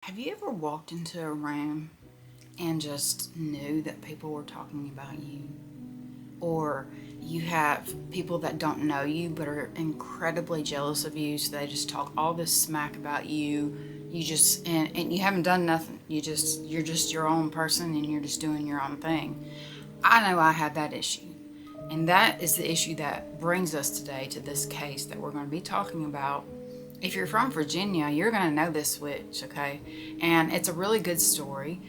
Have you ever walked into a room and just knew that people were talking about you? Or you have people that don't know you but are incredibly jealous of you, so they just talk all this smack about you. You just and you haven't done nothing. You're just your own person and you're just doing your own thing. I know I had that issue. And that is the issue that brings us today to this case that we're going to be talking about. If you're from Virginia, you're going to know this witch, okay? And it's a really good story.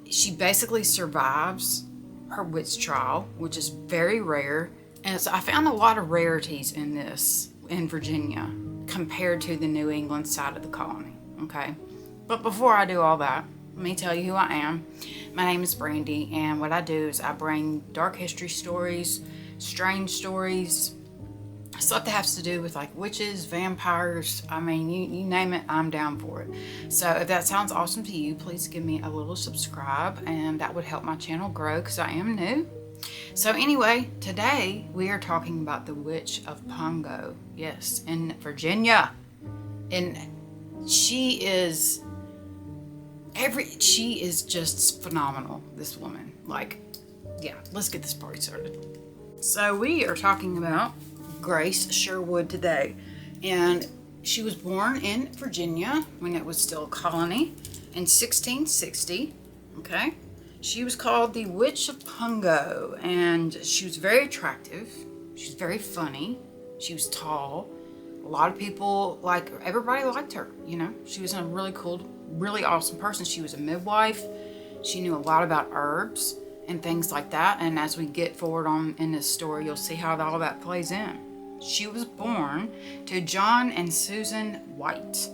She basically survives her witch trial, which is very rare. And so I found a lot of rarities in this in Virginia compared to the New England side of the colony, okay? But before I do all that, let me tell you who I am. My name is Brandy, and what I do is I bring dark history stories, strange stories, stuff that has to do with like witches, vampires. I mean, you name it, I'm down for it. So if that sounds awesome to you, please give me a little subscribe, and that would help my channel grow because I am new. So anyway, today we are talking about the Witch of Pungo. Yes, in Virginia. And she is just phenomenal, this woman. Like, yeah, let's get this party started. So we are talking about Grace Sherwood today, and she was born in Virginia when it was still a colony in 1660. Okay, she was called the Witch of Pungo, and she was very attractive. She was very funny. She was tall. A lot of people, like, everybody liked her. You know, she was a really cool, really awesome person. She was a midwife. She knew a lot about herbs and things like that. And as we get forward on in this story, you'll see how all that plays in. She was born to John and Susan White.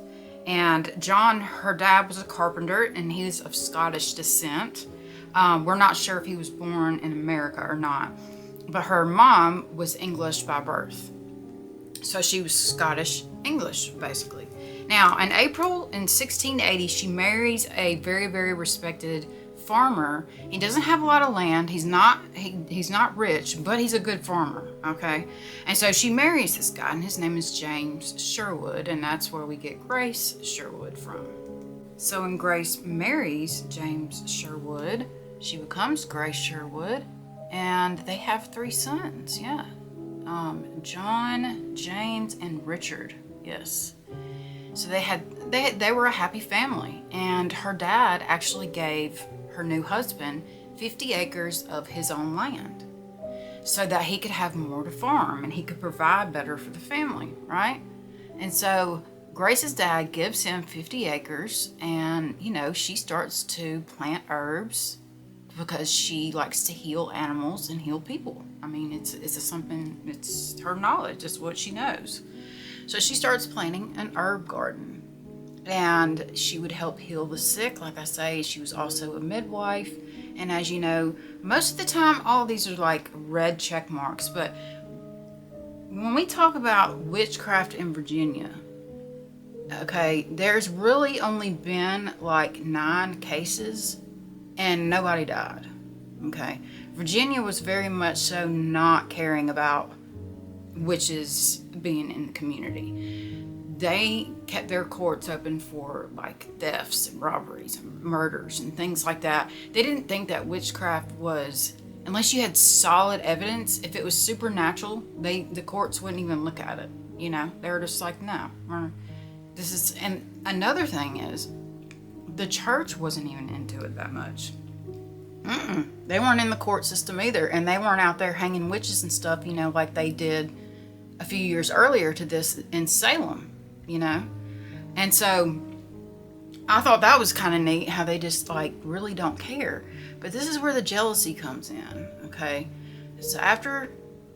And John, her dad, was a carpenter, and he was of Scottish descent. We're not sure if he was born in America or not, but her mom was English by birth. So she was Scottish English, basically. Now, in April in 1680, she marries a very, very respected farmer. He doesn't have a lot of land. He's not rich, but he's a good farmer, okay? And so she marries this guy, and his name is James Sherwood, and that's where we get Grace Sherwood from. So when Grace marries James Sherwood, she becomes Grace Sherwood, and they have 3 sons, yeah. John, James, and Richard, yes. So they were a happy family, and her dad actually gave her new husband 50 acres of his own land so that he could have more to farm and he could provide better for the family, right? And so Grace's dad gives him 50 acres, and she starts to plant herbs because she likes to heal animals and heal people. I mean, it's her knowledge, it's what she knows. So she starts planting an herb garden, and she would help heal the sick. Like I say, she was also a midwife. And as you know, most of the time, all these are like red check marks. But when we talk about witchcraft in Virginia, okay, there's really only been like 9 cases, and nobody died. Okay, Virginia was very much so not caring about witches being in the community. They kept their courts open for like thefts and robberies and murders and things like that. They didn't think that witchcraft was, unless you had solid evidence, if it was supernatural, the courts wouldn't even look at it. They were just like, no, and another thing is, the church wasn't even into it that much. They weren't in the court system either, and they weren't out there hanging witches and stuff, like they did a few years earlier to this in Salem, And so I thought that was kind of neat how they just like really don't care. But this is where the jealousy comes in, okay? So after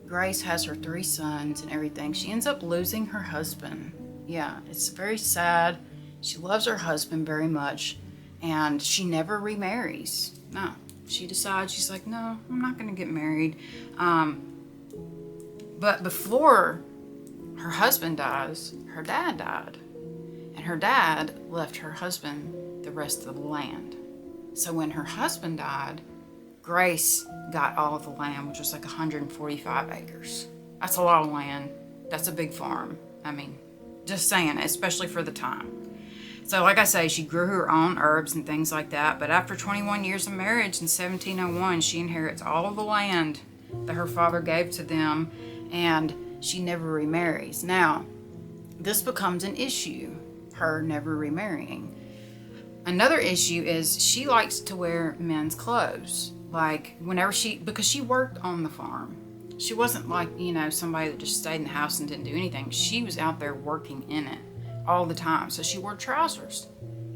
Grace has her 3 sons and everything, she ends up losing her husband. Yeah, it's very sad. She loves her husband very much, and she never remarries. No, she decides, she's like, no, I'm not going to get married. But before her husband dies, her dad died. And her dad left her husband the rest of the land. So when her husband died, Grace got all of the land, which was like 145 acres. That's a lot of land. That's a big farm. I mean, just saying, especially for the time. So like I say, she grew her own herbs and things like that. But after 21 years of marriage in 1701, she inherits all of the land that her father gave to them, and she never remarries. Now, this becomes an issue, her never remarrying. Another issue is she likes to wear men's clothes. Like whenever because she worked on the farm. She wasn't like, somebody that just stayed in the house and didn't do anything. She was out there working in it all the time. So she wore trousers.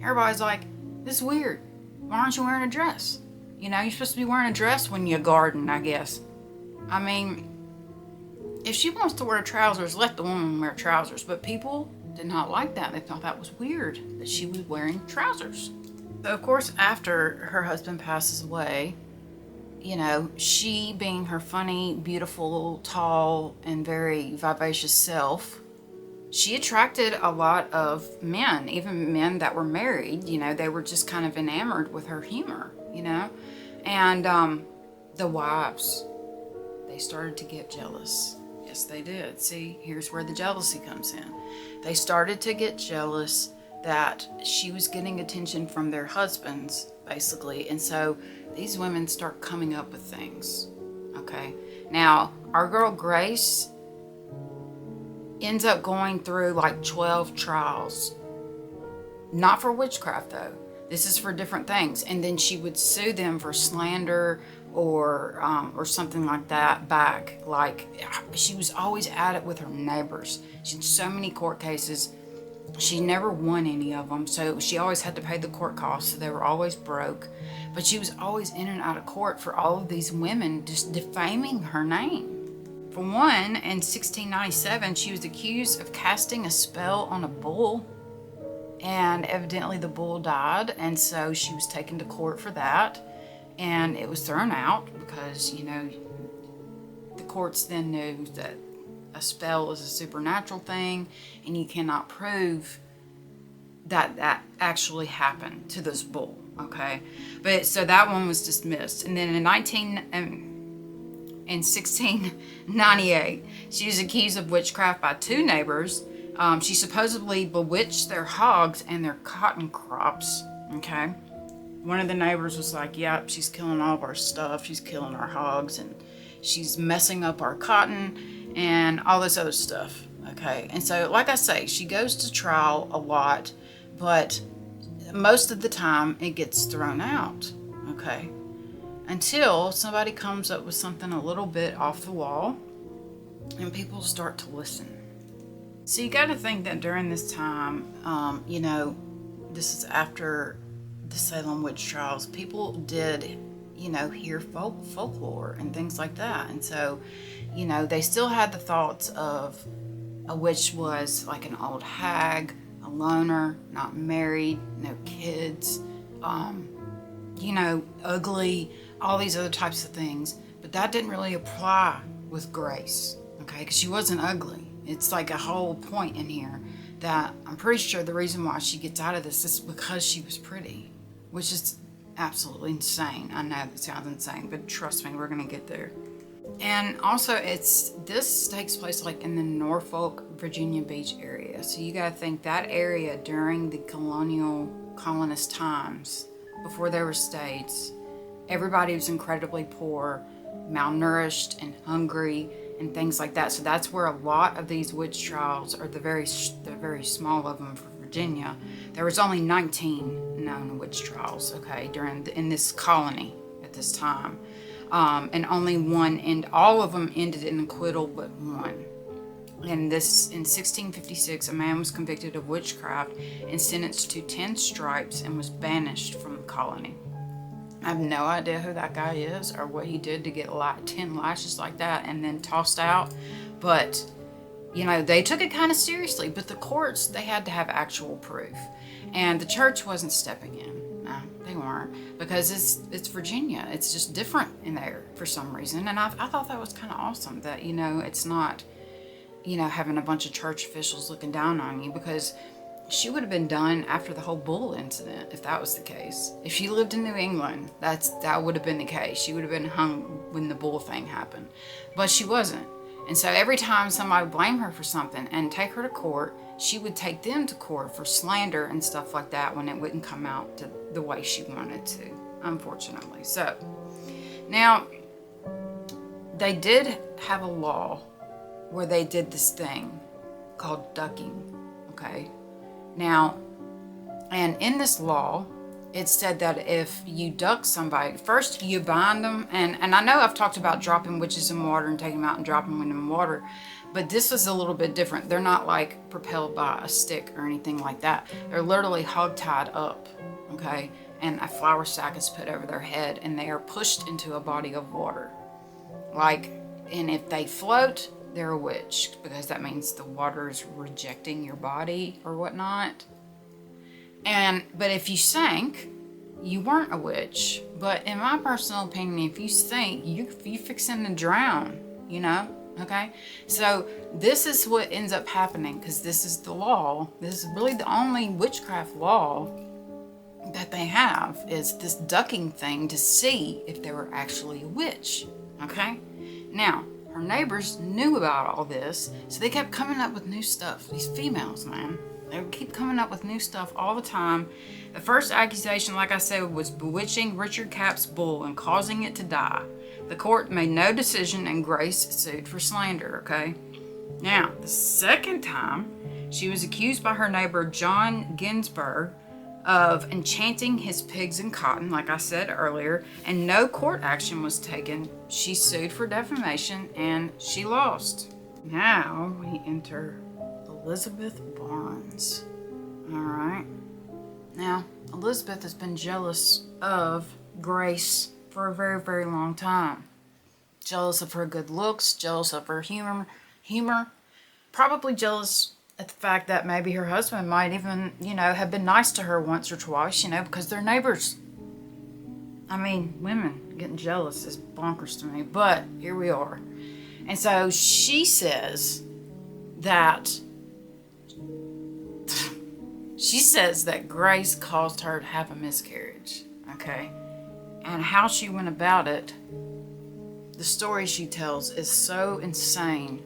Everybody's like, this is weird. Why aren't you wearing a dress? You're supposed to be wearing a dress when you garden, I guess. I mean, if she wants to wear trousers, let the woman wear trousers. But people did not like that. They thought that was weird that she was wearing trousers. So, of course, after her husband passes away, she, being her funny, beautiful, tall, and very vivacious self, she attracted a lot of men, even men that were married. They were just kind of enamored with her humor, And the wives, they started to get jealous. Yes, they did. See, here's where the jealousy comes in. They started to get jealous that she was getting attention from their husbands, basically. And so these women start coming up with things. Okay. Now, our girl Grace ends up going through like 12 trials. Not for witchcraft, though. This is for different things. And then she would sue them for slander or something like that back. Like, she was always at it with her neighbors. She had so many court cases. She never won any of them, so she always had to pay the court costs, so they were always broke. But she was always in and out of court for all of these women just defaming her name. For one, in 1697, she was accused of casting a spell on a bull, and evidently the bull died, and so she was taken to court for that, and it was thrown out because, the courts then knew that a spell is a supernatural thing, and you cannot prove that that actually happened to this bull, okay? But so that one was dismissed. And then in 1698, she was accused of witchcraft by two neighbors. She supposedly bewitched their hogs and their cotton crops, okay? One of the neighbors was like, yep, she's killing all of our stuff. She's killing our hogs, and she's messing up our cotton and all this other stuff, okay? And so, like I say, she goes to trial a lot, but most of the time it gets thrown out, okay? Until somebody comes up with something a little bit off the wall and people start to listen. So you got to think that during this time, this is after the Salem witch trials, people did, hear folklore and things like that. And so, they still had the thoughts of a witch was like an old hag, a loner, not married, no kids, ugly, all these other types of things. But that didn't really apply with Grace, okay? Because she wasn't ugly. It's like a whole point in here that I'm pretty sure the reason why she gets out of this is because she was pretty, which is absolutely insane. I know that sounds insane, but trust me, we're going to get there. And also, this takes place like in the Norfolk, Virginia Beach area. So you got to think that area during the colonist times, before there were states, everybody was incredibly poor, malnourished, and hungry, and things like that. So that's where a lot of these witch trials, or the very small of them for Virginia, there was only 19 known witch trials, okay, in this colony at this time. And only one, and all of them ended in acquittal but one. In 1656, a man was convicted of witchcraft and sentenced to 10 stripes and was banished from the colony. I have no idea who that guy is or what he did to get 10 lashes like that and then tossed out. But, they took it kind of seriously. But the courts, they had to have actual proof. And the church wasn't stepping in. No, they weren't. Because it's Virginia. It's just different in there for some reason. And I thought that was kind of awesome that, it's not, having a bunch of church officials looking down on you, because she would have been done after the whole bull incident if that was the case. If she lived in New England, that would have been the case. She would have been hung when the bull thing happened. But she wasn't. And so every time somebody would blame her for something and take her to court, she would take them to court for slander and stuff like that when it wouldn't come out to the way she wanted to, unfortunately. So now they did have a law where they did this thing called ducking, okay? Now, and in this law, it said that if you duck somebody, first you bind them, and I know I've talked about dropping witches in water and taking them out and dropping them in water, but this was a little bit different. They're not like propelled by a stick or anything like that. They're literally hog-tied up, okay? And a flour sack is put over their head, and they are pushed into a body of water. And if they float, they're a witch, because that means the water is rejecting your body or whatnot. But if you sank, you weren't a witch. But in my personal opinion, if you sink, you fixing to drown, okay? So this is what ends up happening, because this is the law. This is really the only witchcraft law that they have, is this ducking thing to see if they were actually a witch, okay? Now, her neighbors knew about all this, so they kept coming up with new stuff. These females, man. They would keep coming up with new stuff all the time. The first accusation, like I said, was bewitching Richard Cap's bull and causing it to die. The court made no decision, and Grace sued for slander, okay? Now, the second time, she was accused by her neighbor John Ginsburg of enchanting his pigs in cotton, like I said earlier, and no court action was taken. She sued for defamation, and she lost. Now, we enter Elizabeth Barnes. All right. Now, Elizabeth has been jealous of Grace for a very, very long time. Jealous of her good looks, jealous of her humor, probably jealous at the fact that maybe her husband might even, have been nice to her once or twice, because they're neighbors. I mean, women getting jealous is bonkers to me, but here we are. And so she says that Grace caused her to have a miscarriage, okay? And how she went about it, the story she tells is so insane.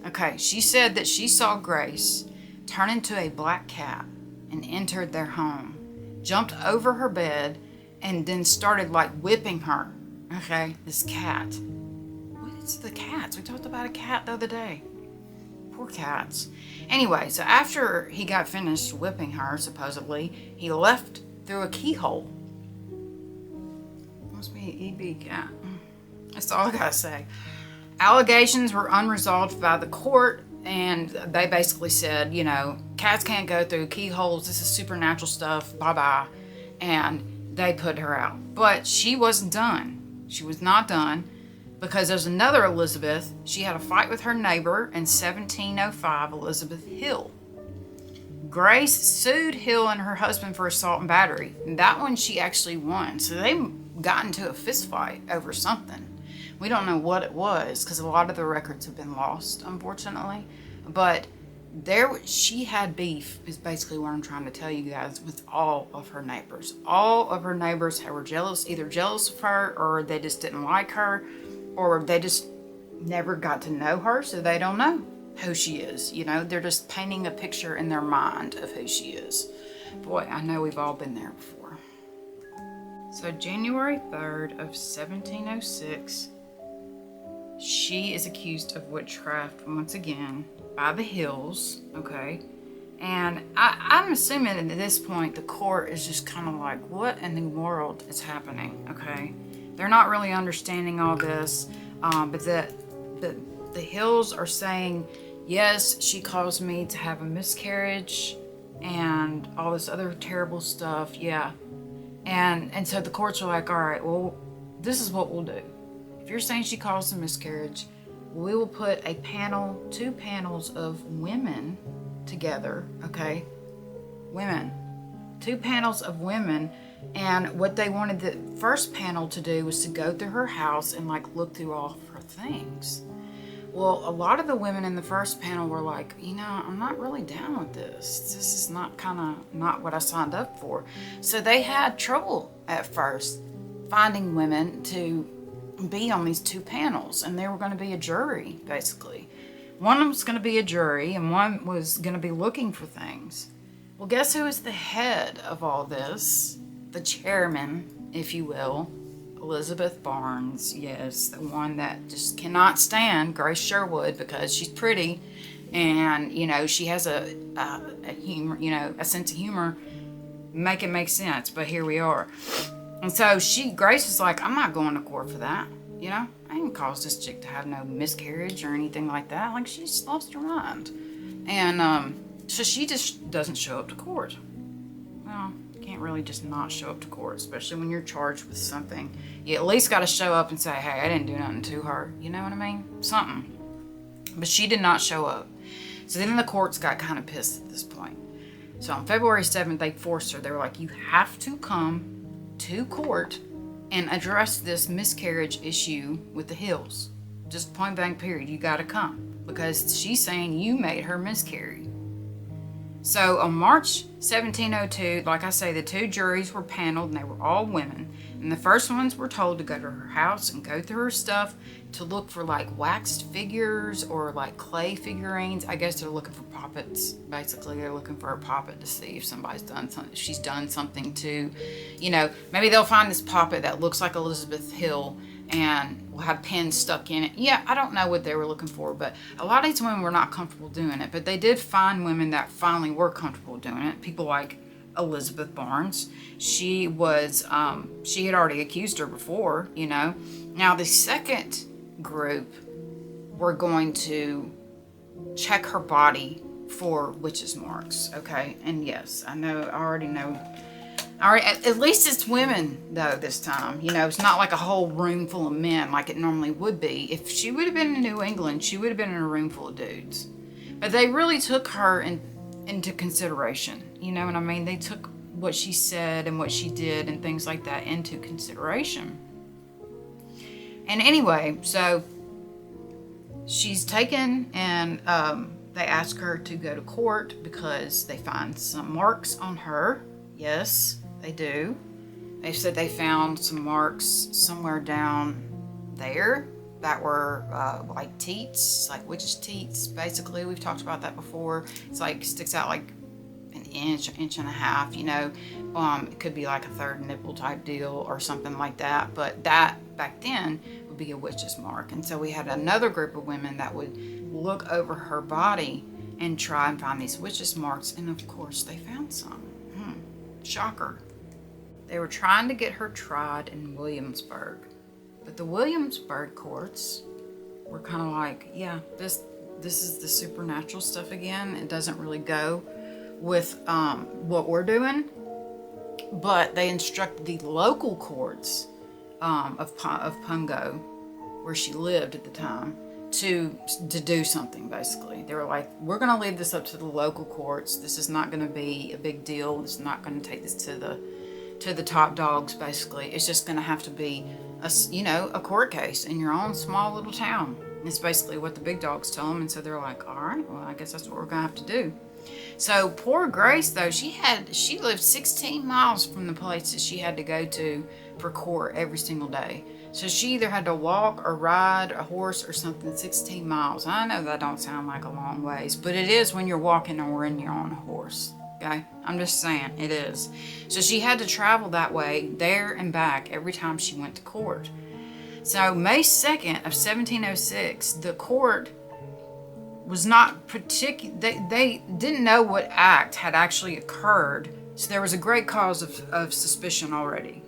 Okay, she said that she saw Grace turn into a black cat and entered their home, jumped over her bed, and then started whipping her. Okay, this cat. What is the cats? We talked about a cat the other day. Poor cats. Anyway, so after he got finished whipping her, supposedly, he left through a keyhole. Must be an EB cat. That's all I gotta say. Allegations were unresolved by the court, and they basically said, cats can't go through keyholes. This is supernatural stuff. Bye-bye. And they put her out. But she wasn't done. She was not done, because there's another Elizabeth. She had a fight with her neighbor in 1705, Elizabeth Hill. Grace sued Hill and her husband for assault and battery. And that one she actually won. So they got into a fist fight over something. We don't know what it was, because a lot of the records have been lost, unfortunately. But she had beef, is basically what I'm trying to tell you guys, with all of her neighbors. All of her neighbors were jealous, either jealous of her, or they just didn't like her, or they just never got to know her, so they don't know who she is. They're just painting a picture in their mind of who she is. Boy, I know we've all been there before. So January 3rd of 1706, she is accused of witchcraft once again by the Hills, okay? And I'm assuming at this point the court is just kind of like, what in the world is happening, okay? They're not really understanding all this, but the Hills are saying, yes, she caused me to have a miscarriage and all this other terrible stuff, yeah. And so the courts are like, all right, well, this is what we'll do. If you're saying she caused a miscarriage, we will put two panels of women together, okay? Women. 2 panels of women. And what they wanted the first panel to do was to go through her house and look through all of her things. Well, a lot of the women in the first panel were like, I'm not really down with this. This is not what I signed up for. So they had trouble at first finding women to be on these 2 panels, and they were going to be a jury, basically. One was going to be a jury, and one was going to be looking for things. Well, guess who is the head of all this? The chairman, if you will, Elizabeth Barnes. Yes, the one that just cannot stand Grace Sherwood because she's pretty, and she has a humor, a sense of humor, make it make sense. But here we are. And so Grace was like, I'm not going to court for that. I didn't cause this chick to have no miscarriage or anything like that. Like, she's lost her mind. And so she just doesn't show up to court. Well, you can't really just not show up to court, especially when you're charged with something. You at least got to show up and say, hey, I didn't do nothing to her. You know what I mean? Something. But she did not show up. So then the courts got kind of pissed at this point. So on February 7th, they forced her. They were like, you have to come to court and address this miscarriage issue with the Hills. Just point blank period. You got to come because she's saying you made her miscarry. So on March 1702, like I say, the 2 juries were paneled and they were all women. And the first ones were told to go to her house and go through her stuff to look for like waxed figures or like clay figurines. I guess they're looking for puppets. Basically, they're looking for a puppet to see if somebody's done something, if she's done something to, maybe they'll find this puppet that looks like Elizabeth Hill and will have pins stuck in it. Yeah, I don't know what they were looking for, but a lot of these women were not comfortable doing it. But they did find women that finally were comfortable doing it. People like Elizabeth Barnes. She was, she had already accused her before, Now the second group were going to check her body for witches' marks, okay? And yes, I already know. All right, at least it's women, though, this time. It's not like a whole room full of men like it normally would be. If she would have been in New England, she would have been in a room full of dudes. But they really took her into consideration. You know what I mean? They took what she said and what she did and things like that into consideration. And anyway, so she's taken and they ask her to go to court because they find some marks on her. Yes, they do. They said they found some marks somewhere down there that were like teats, like witches' teats, basically. We've talked about that before. It's like sticks out like an inch and a half, It could be like a third nipple type deal or something like that. But that back then would be a witch's mark. And so we had another group of women that would look over her body and try and find these witches' marks. And of course they found some. Shocker. They were trying to get her tried in Williamsburg. But the Williamsburg courts were kind of like, yeah, this is the supernatural stuff again. It doesn't really go with what we're doing. But they instructed the local courts of Pungo, where she lived at the time, to do something, basically. They were like, we're going to leave this up to the local courts. This is not going to be a big deal. This is not going to take this to the top dogs, basically. It's just going to have to be a court case in your own small little town. And it's basically what the big dogs tell them. And so they're like, all right, well, I guess that's what we're going to have to do. So poor Grace, though, she lived 16 miles from the places she had to go to for court every single day. So she either had to walk or ride a horse or something 16 miles. I know that don't sound like a long ways, but it is when you're walking or when you're on a horse. Okay? I'm just saying, it is. So she had to travel that way, there and back, every time she went to court. So May 2nd of 1706, the court was not particular. They didn't know what act had actually occurred, so there was a great cause of suspicion already.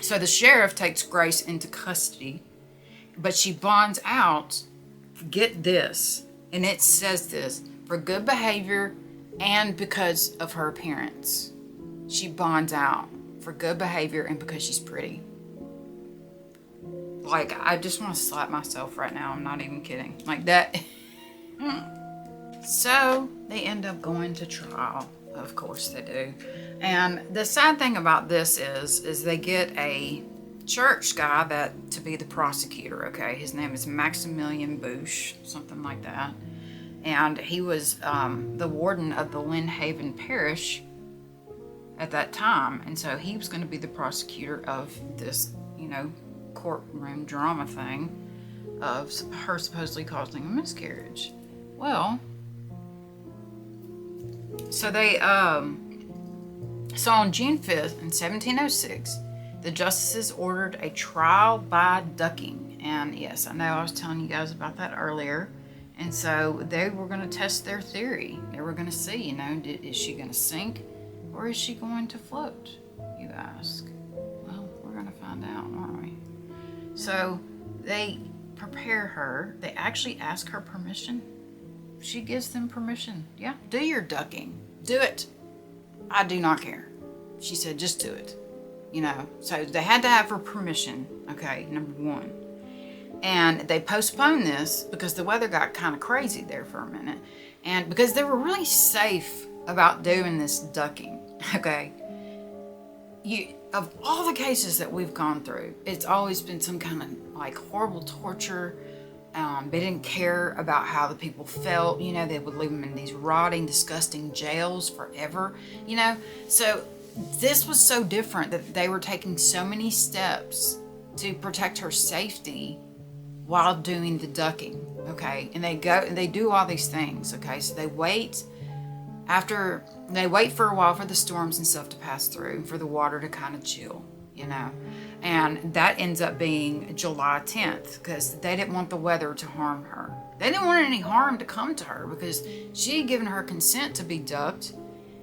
So the sheriff takes Grace into custody, but she bonds out, get this, and it says this, for good behavior and because of her appearance. She bonds out for good behavior and because she's pretty. Like, I just want to slap myself right now. I'm not even kidding. Like that. So they end up going to trial. Of course they do. And the sad thing about this is they get a church guy to be the prosecutor, okay? His name is Maximilian Bush, something like that. And he was the warden of the Lynnhaven parish at that time. And so he was going to be the prosecutor of this, courtroom drama thing of her supposedly causing a miscarriage. Well, so so on June 5th in 1706, the justices ordered a trial by ducking. And yes, I know I was telling you guys about that earlier. And so they were going to test their theory. They were going to see, you know, is she going to sink or is she going to float, you ask? Well, we're going to find out, aren't we? So they prepare her. They actually ask her permission. She gives them permission. Yeah, do your ducking. Do it. I do not care. She said, just do it. You know, so they had to have her permission. Okay, number one. And they postponed this because the weather got kind of crazy there for a minute. And because they were really safe about doing this ducking. Okay. Of all the cases that we've gone through, it's always been some kind of like horrible torture. They didn't care about how the people felt. You know, they would leave them in these rotting, disgusting jails forever. You know, so this was so different that they were taking so many steps to protect her safety while doing the ducking. Okay, and they do all these things. Okay, so they wait for a while for the storms and stuff to pass through and for the water to kind of chill, you know. And that ends up being July 10th because they didn't want the weather to harm her. They didn't want any harm to come to her because she had given her consent to be ducked.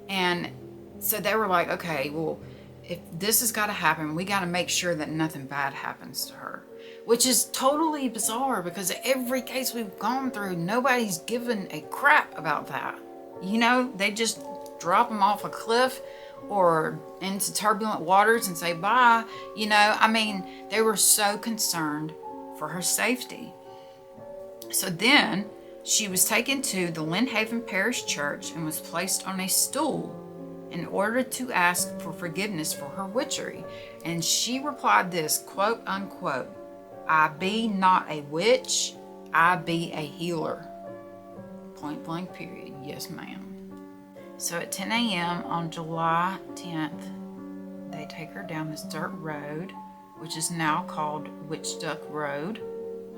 And so they were like, okay, well, if this has got to happen, we got to make sure that nothing bad happens to her. Which is totally bizarre because every case we've gone through, nobody's given a crap about that. You know, they just drop them off a cliff or into turbulent waters and say bye. You know, I mean, they were so concerned for her safety. So then she was taken to the Lynnhaven Parish Church and was placed on a stool in order to ask for forgiveness for her witchery. And she replied this, quote unquote, "I be not a witch, I be a healer." Point blank period. Yes, ma'am. So at 10 a.m. on July 10th, they take her down this dirt road, which is now called Witch Duck Road,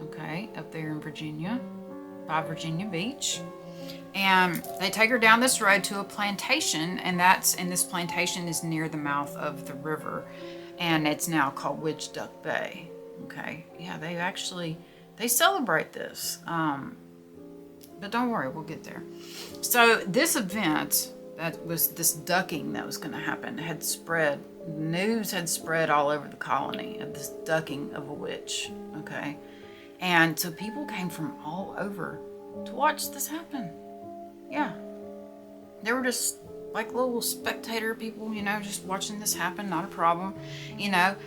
okay, up there in Virginia, by Virginia Beach. And they take her down this road to a plantation, and this plantation is near the mouth of the river, and it's now called Witch Duck Bay. Okay, yeah, they celebrate this. But don't worry, we'll get there. So this event, that was this ducking that was going to happen, had spread. News had spread all over the colony of this ducking of a witch. Okay, and so people came from all over to watch this happen. Yeah, they were just like little spectator people, you know, just watching this happen. Not a problem, you know.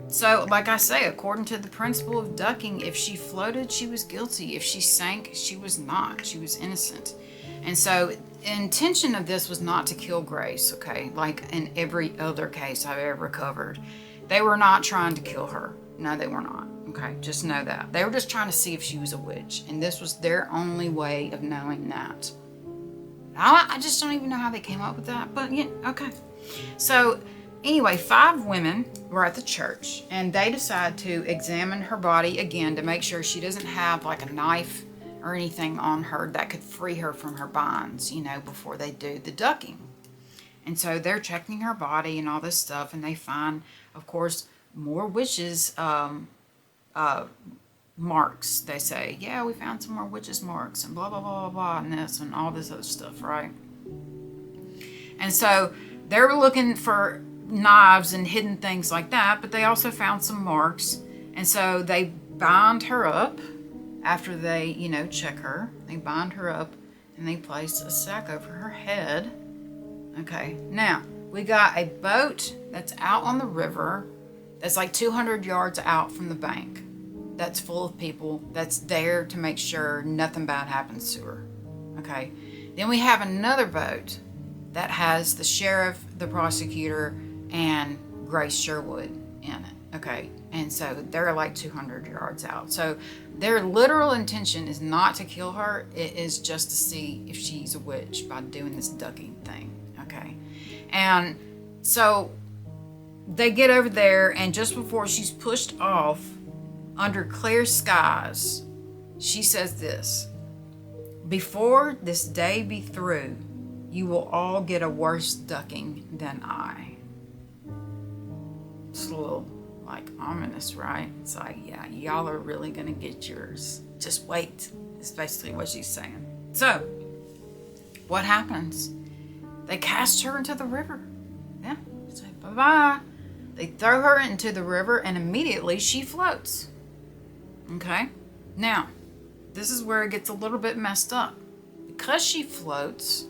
So, like I say, according to the principle of ducking, if she floated, she was guilty. If she sank, she was not. She was innocent. And so, the intention of this was not to kill Grace, okay? Like in every other case I've ever covered. They were not trying to kill her. No, they were not, okay? Just know that. They were just trying to see if she was a witch. And this was their only way of knowing that. I just don't even know how they came up with that. But, yeah, okay. So, anyway, 5 women were at the church, and they decide to examine her body again to make sure she doesn't have like a knife or anything on her that could free her from her bonds, you know, before they do the ducking. And so they're checking her body and all this stuff, and they find, of course, more witches' marks. They say, yeah, we found some more witches' marks and blah, blah, blah, blah, blah, and this and all this other stuff, right? And so they're looking for knives and hidden things like that, but they also found some marks. And so they bind her up after they, you know, check her. They bind her up and they place a sack over her head. Okay, now we got a boat that's out on the river that's like 200 yards out from the bank, that's full of people, that's there to make sure nothing bad happens to her. Okay, then we have another boat that has the sheriff, the prosecutor, and Grace Sherwood in it. Okay, and so they're like 200 yards out. So their literal intention is not to kill her. It is just to see if she's a witch by doing this ducking thing. Okay, and so they get over there, and just before she's pushed off under clear skies, she says this: "Before this day be through, you will all get a worse ducking than I." It's a little like ominous, right? It's like, yeah, y'all are really gonna get yours. Just wait. It's basically what she's saying. So, what happens? They cast her into the river. Yeah, say bye-bye. They throw her into the river, and immediately she floats. Okay? Now, this is where it gets a little bit messed up. Because she floats,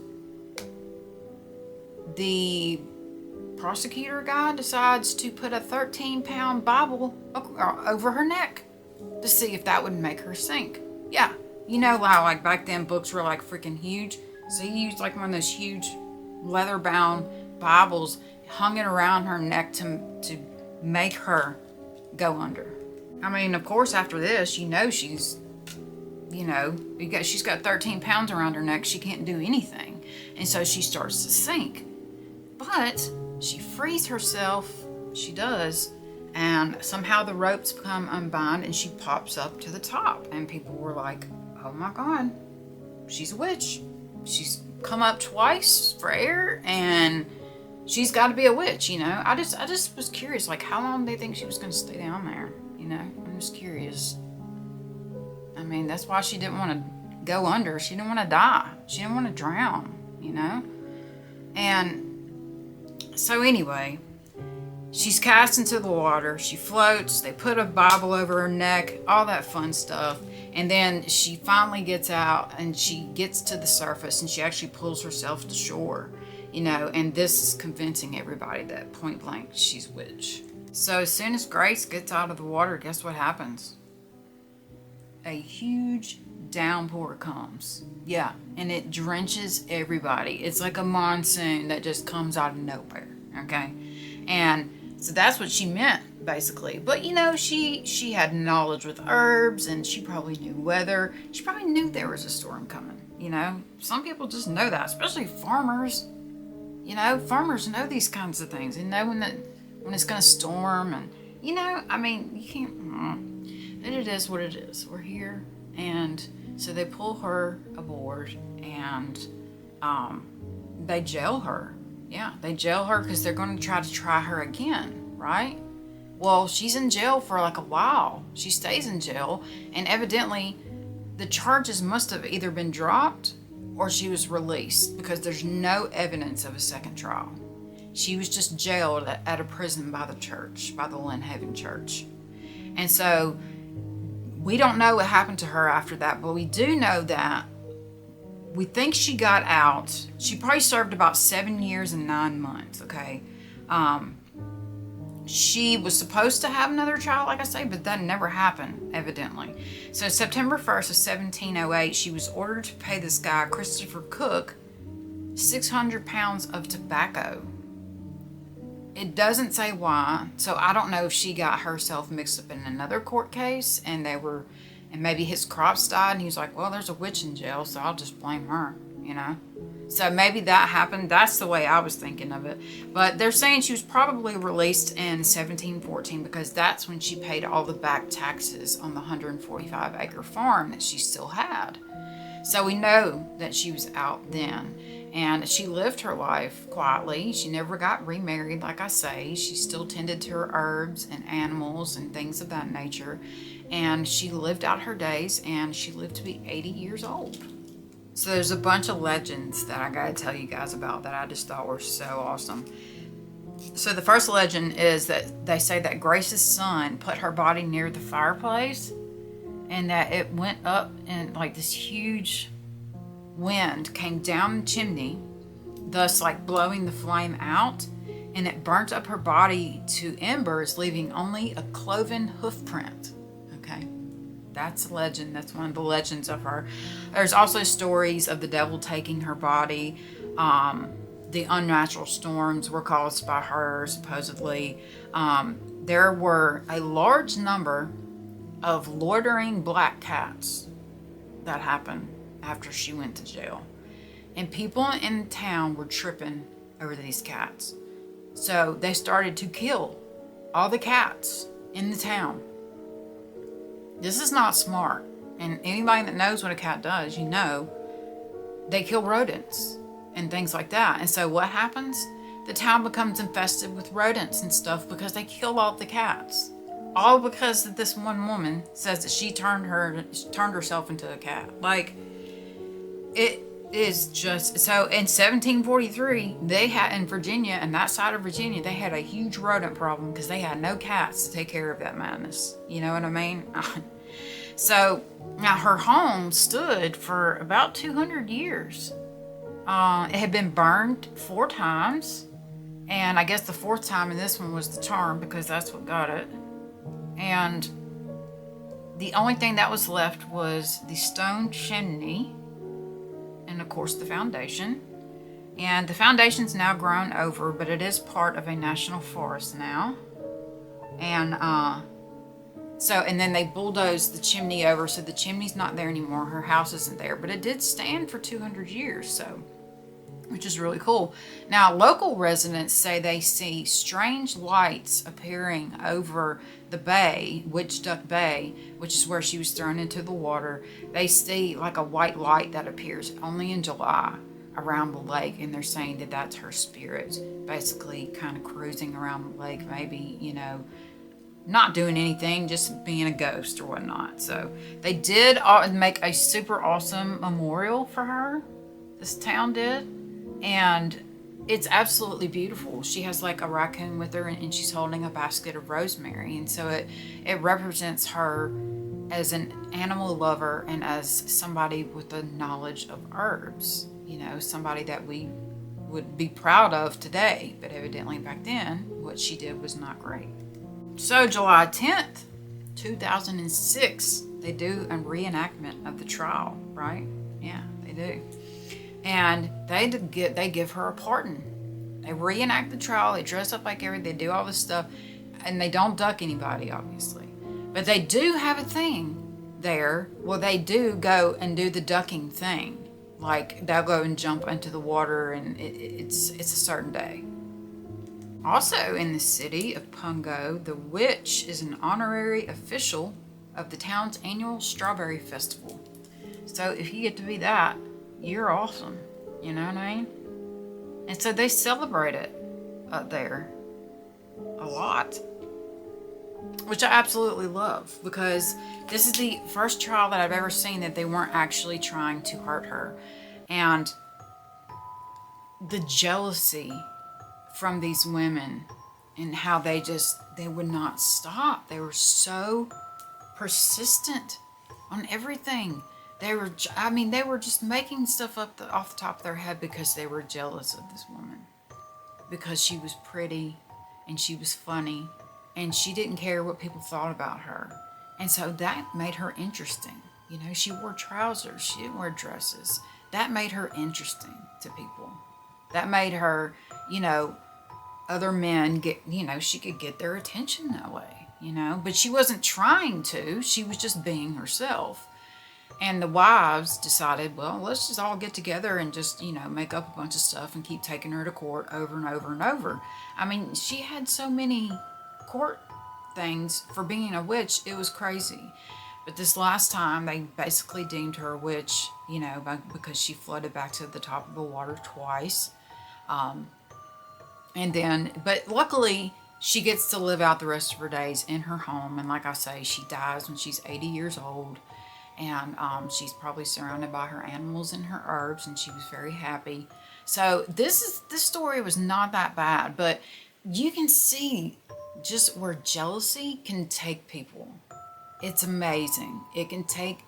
the prosecutor guy decides to put a 13-pound Bible over her neck to see if that would make her sink. Yeah, you know how like back then books were like freaking huge? So he used like one of those huge leather-bound Bibles, hung it around her neck to make her go under. I mean, of course, after this, she's, because she's got 13 pounds around her neck, she can't do anything. And so she starts to sink. But she frees herself, she does, and somehow the ropes become unbound and she pops up to the top. And people were like, oh my God, she's a witch. She's come up twice for air and she's got to be a witch, I just was curious, like, how long do they think she was going to stay down there? I'm just curious. I mean, that's why she didn't want to go under. She didn't want to die. She didn't want to drown, And so anyway, she's cast into the water. She floats. They put a Bible over her neck, all that fun stuff. And then she finally gets out and she gets to the surface and she actually pulls herself to shore, and this is convincing everybody that point blank she's a witch. So as soon as Grace gets out of the water, guess what happens? A huge downpour comes. Yeah, and it drenches everybody. It's like a monsoon that just comes out of nowhere, okay? And so that's what she meant, basically. But, she had knowledge with herbs, and she probably knew weather. She probably knew there was a storm coming, Some people just know that, especially farmers. Farmers know these kinds of things. They know when it's going to storm, and, you can't... But it is what it is. We're here, and so they pull her aboard, and they jail her. Yeah, they jail her because they're going to try her again, right? Well, she's in jail for like a while. She stays in jail, and evidently the charges must have either been dropped or she was released because there's no evidence of a second trial. She was just jailed at a prison by the church, by the Lynnhaven church. And so we don't know what happened to her after that, but we do know that we think she got out. She probably served about 7 years and 9 months, okay? She was supposed to have another child, like I say, but that never happened, evidently. So September 1st of 1708, she was ordered to pay this guy, Christopher Cook, 600 pounds of tobacco. It doesn't say why, so I don't know if she got herself mixed up in another court case and maybe his crops died and he was like, well, there's a witch in jail, so I'll just blame her, So maybe that happened. That's the way I was thinking of it. But they're saying she was probably released in 1714 because that's when she paid all the back taxes on the 145-acre farm that she still had. So we know that she was out then. And she lived her life quietly. She never got remarried, like I say. She still tended to her herbs and animals and things of that nature. And she lived out her days, and she lived to be 80 years old. So there's a bunch of legends that I gotta tell you guys about that I just thought were so awesome. So the first legend is that they say that Grace's son put her body near the fireplace and that it went up and like this huge wind came down the chimney, thus like blowing the flame out, and it burnt up her body to embers, leaving only a cloven hoof print. Okay, that's a legend. That's one of the legends of her. There's also stories of the devil taking her body. The unnatural storms were caused by her, supposedly. There were a large number of loitering black cats that happened after she went to jail. And people in town were tripping over these cats. So they started to kill all the cats in the town. This is not smart. And anybody that knows what a cat does, you know, they kill rodents and things like that. And so what happens? The town becomes infested with rodents and stuff because they kill all the cats. All because this one woman says that she turned herself into a cat. Like, it is just so. In 1743, they had in Virginia, and that side of Virginia, they had a huge rodent problem because they had no cats to take care of that madness. You know what I mean? So now her home stood for about 200 years. It had been burned 4 times, and I guess the 4th time in this one was the charm because that's what got it. And the only thing that was left was the stone chimney and, of course, the foundation. And the foundation's now grown over, but it is part of a national forest now. And and then they bulldozed the chimney over, so the chimney's not there anymore. Her house isn't there, but it did stand for 200 years, so, which is really cool. Now, local residents say they see strange lights appearing over the bay, Witch Duck Bay, which is where she was thrown into the water. They see like a white light that appears only in July around the lake, and they're saying that that's her spirit, basically kind of cruising around the lake, maybe, you know, not doing anything, just being a ghost or whatnot. So they did make a super awesome memorial for her. This town did. And it's absolutely beautiful. She has like a raccoon with her, and she's holding a basket of rosemary. And so it represents her as an animal lover and as somebody with a knowledge of herbs. You know, somebody that we would be proud of today. But evidently back then, what she did was not great. So July 10th, 2006, they do a reenactment of the trial, right? Yeah, they do. And they give her a pardon. They reenact the trial, they dress up like everything, they do all this stuff, and they don't duck anybody, obviously. But they do have a thing there where they do go and do the ducking thing. Like, they'll go and jump into the water, and it's a certain day. Also in the city of Pungo, the witch is an honorary official of the town's annual Strawberry Festival. So if you get to be that, you're awesome. You know what I mean? And so they celebrate it up there a lot, which I absolutely love, because this is the first trial that I've ever seen that they weren't actually trying to hurt her. And the jealousy from these women and how they would not stop. They were so persistent on everything. They were just making stuff up off the top of their head because they were jealous of this woman. Because she was pretty and she was funny and she didn't care what people thought about her. And so that made her interesting. You know, she wore trousers. She didn't wear dresses. That made her interesting to people. That made her, you know, other men she could get their attention that way, you know. But she wasn't trying to. She was just being herself. And the wives decided, well, let's just all get together and just, you know, make up a bunch of stuff and keep taking her to court over and over and over. I mean, she had so many court things for being a witch, it was crazy. But this last time, they basically deemed her a witch, you know, because she floated back to the top of the water twice. But luckily, she gets to live out the rest of her days in her home. And like I say, she dies when she's 80 years old. And she's probably surrounded by her animals and her herbs, and she was very happy. So this story was not that bad, but you can see just where jealousy can take people. It's amazing. It can take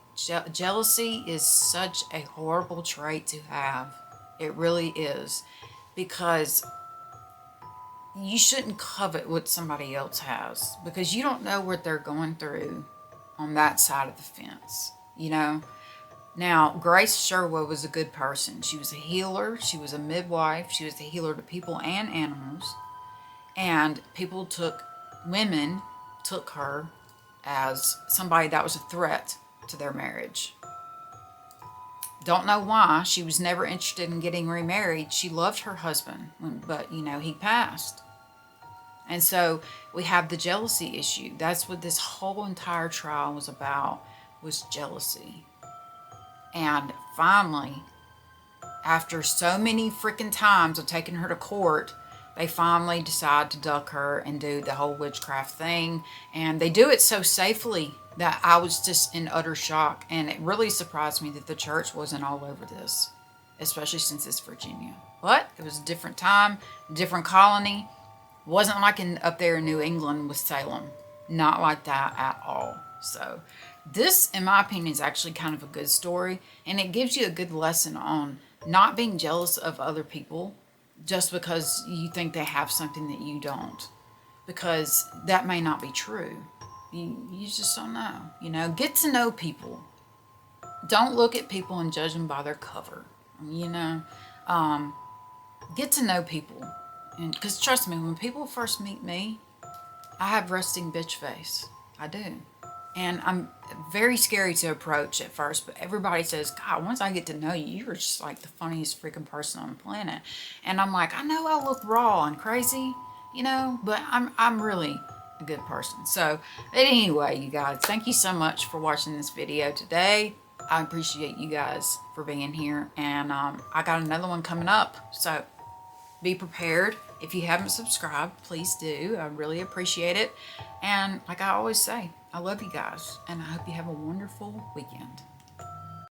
jealousy is such a horrible trait to have. It really is, because you shouldn't covet what somebody else has, because you don't know what they're going through on that side of the fence. You know, now Grace Sherwood was a good person. She was a healer. She was a midwife. She was a healer to people and animals. And women took her as somebody that was a threat to their marriage. Don't know why. She was never interested in getting remarried. She loved her husband, but, you know, he passed. And so we have the jealousy issue. That's what this whole entire trial was about, was jealousy. And finally, after so many freaking times of taking her to court, they finally decide to duck her and do the whole witchcraft thing. And they do it so safely that I was just in utter shock. And it really surprised me that the church wasn't all over this, especially since it's Virginia. But it was a different time, different colony. Wasn't like up there in New England with Salem. Not like that at all. So this, in my opinion, is actually kind of a good story. And it gives you a good lesson on not being jealous of other people just because you think they have something that you don't. Because that may not be true. You just don't know. You know, get to know people. Don't look at people and judge them by their cover. You know, get to know people. And because trust me, when people first meet me, I have resting bitch face. I do. And I'm very scary to approach at first, but everybody says, God, once I get to know you, you're just like the funniest freaking person on the planet. And I'm like, I know I look raw and crazy, you know, but I'm really a good person. So anyway, you guys, thank you so much for watching this video today. I appreciate you guys for being here. And I got another one coming up. So be prepared. If you haven't subscribed, please do. I really appreciate it. And like I always say, I love you guys, and I hope you have a wonderful weekend.